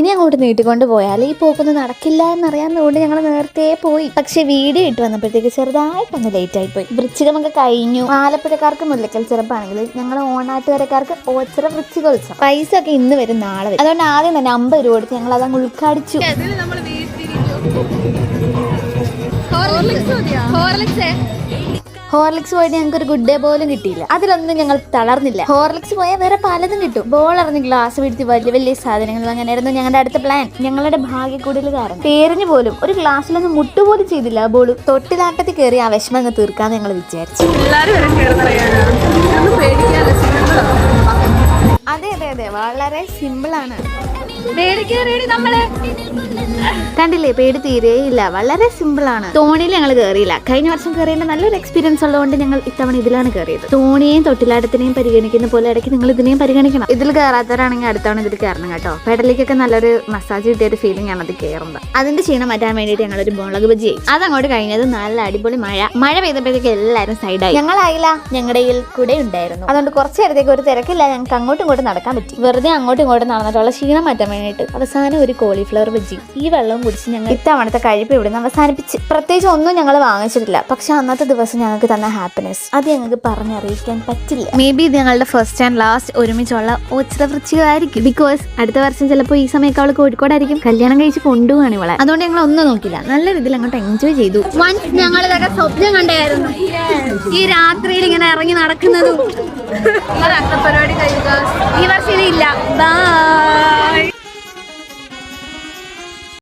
ഇനി അങ്ങോട്ട് നീട്ടിക്കൊണ്ട് പോയാൽ ഈ പോക്കൊന്നും നടക്കില്ല എന്നറിയാവുന്നതുകൊണ്ട് ഞങ്ങൾ നേരത്തെ പോയി. പക്ഷെ വീഡിയോ ഇട്ട് വന്നപ്പോഴത്തേക്ക് ചെറുതായിട്ടൊന്ന് ലേറ്റ് ആയിപ്പോയി. വൃശ്ചികമൊക്കെ കഴിഞ്ഞു. ആലപ്പുഴക്കാർക്ക് മുല്ലക്കൽ ചെറുപ്പാണെങ്കിൽ ഞങ്ങൾ ഓണാട്ടുകാരക്കാർക്ക് ഓച്ചിറ വൃശ്ചികോത്സവം. പൈസ ഒക്കെ ഇന്ന് വരും നാളെ വരും. അതുകൊണ്ട് ആദ്യം തന്നെ 50 രൂപ കൊടുത്ത് ഞങ്ങൾ അതങ്ങ് ഉൾക്കാടിച്ചു. ഹോർലിക്സ് പോയിട്ട് ഞങ്ങൾക്ക് ഒരു ഗുഡ് ഡേ പോലും കിട്ടിയില്ല. അതിലൊന്നും ഞങ്ങൾ തളർന്നില്ല. ഹോർലിക്സ് പോയാൽ വേറെ പലതും കിട്ടും. ബോൾ എറിഞ്ഞ് ഗ്ലാസ് പിടിച്ച് വലിയ വലിയ സാധനങ്ങൾ അങ്ങനെയായിരുന്നു ഞങ്ങളുടെ അടുത്ത പ്ലാൻ. ഞങ്ങളുടെ ഭാഗ്യക്കൂടുതൽ കാരണം പേരിന് പോലും ഒരു ഗ്ലാസ്സിലൊന്നും മുട്ടുപോലും ചെയ്തില്ല. ബോൾ തൊട്ടിലാട്ടത്തിൽ കയറി ആ വിഷമം അങ്ങ് തീർക്കാന്ന് ഞങ്ങൾ വിചാരിച്ചു. അതെ അതെ അതെ, വളരെ സിമ്പിൾ ആണ്. കണ്ടില്ലേ, പേടി തീരെയില്ല. വളരെ സിമ്പിൾ ആണ്. തോണിയിൽ ഞങ്ങൾ കയറിയില്ല. കഴിഞ്ഞ വർഷം കയറിയതിന്റെ നല്ലൊരു എക്സ്പീരിയൻസ് ഉള്ളതുകൊണ്ട് ഞങ്ങൾ ഇത്തവണ ഇതിലാണ് കയറിയത്. തോണിയെയും തൊട്ടിലാട്ടത്തിനെയും പരിഗണിക്കുന്ന പോലെ ഇടയ്ക്ക് നിങ്ങൾ ഇതിനെയും പരിഗണിക്കണം. ഇതിൽ കയറാത്തവരാണെങ്കിൽ അടുത്തവണ ഇതിൽ കയറണം കേട്ടോ. പെടലിക്കൊക്കെ നല്ലൊരു മസാജ് കിട്ടിയ ഒരു ഫീലിംഗ് ആണ് അത് കയറുന്നത്. അതിന്റെ ക്ഷീണം മാറ്റാൻ വേണ്ടിയിട്ട് ഞങ്ങളൊരു മുളക് ബജി ആയി. അതങ്ങോട്ട് കഴിഞ്ഞത് നല്ല അടിപൊളി മഴ പെയ്തപ്പോഴത്തേക്ക് എല്ലാവരും സൈഡായി. ഞങ്ങളായില്ല, ഞങ്ങളുടെ കൂടെ ഉണ്ടായിരുന്നു. അതുകൊണ്ട് കുറച്ച് നേരത്തേക്ക് ഒരു തിരക്കില്ല. ഞങ്ങൾക്ക് അങ്ങോട്ടും ഇങ്ങോട്ടും നടക്കാൻ പറ്റി. വെറുതെ അങ്ങോട്ടും ഇങ്ങോട്ടും നടന്നിട്ടുള്ള ക്ഷീണം മാറ്റാൻ വേണ്ടിയിട്ട് അവസാനം ഒരു കോളിഫ്ലവർ ബജി. ഈ വെള്ളവും കുടിച്ച് ഞങ്ങൾ ഇത്തവണത്തെ കഴിപ്പ് ഇവിടുന്ന് അവസാനിപ്പിച്ച്. പ്രത്യേകിച്ച് ഒന്നും ഞങ്ങൾ വാങ്ങിച്ചിട്ടില്ല. പക്ഷെ അന്നത്തെ ദിവസം ഞങ്ങൾക്ക് തന്ന ഹാപ്പിനെസ് അത് ഞങ്ങൾക്ക് പറഞ്ഞറിയിക്കാൻ പറ്റില്ല. മേ ബി ഇത് ഞങ്ങളുടെ ഫസ്റ്റ് ആൻഡ് ലാസ്റ്റ് ഒരുമിച്ചുള്ള ഓച്ചിറ വൃശ്ചികമായിരിക്കും. ബിക്കോസ് അടുത്ത വർഷം ചിലപ്പോൾ ഈ സമയമൊക്കെ അവൾ കോഴിക്കോടായിരിക്കും. കല്യാണം കഴിച്ച് കൊണ്ടുപോവാണ് ഇവളെ. അതുകൊണ്ട് ഞങ്ങൾ ഒന്നും നോക്കില്ല, നല്ല രീതിയിൽ അങ്ങോട്ട് എൻജോയ് ചെയ്തു. വൺസ് ഞങ്ങൾ ഇതൊക്കെ സ്വപ്നം കണ്ടായിരുന്നു, ഈ രാത്രിയിൽ ഇങ്ങനെ ഇറങ്ങി നടക്കുന്നതും. പരിപാടി കഴിയുക ഈ വർഷം ഇല്ല. ബൈ.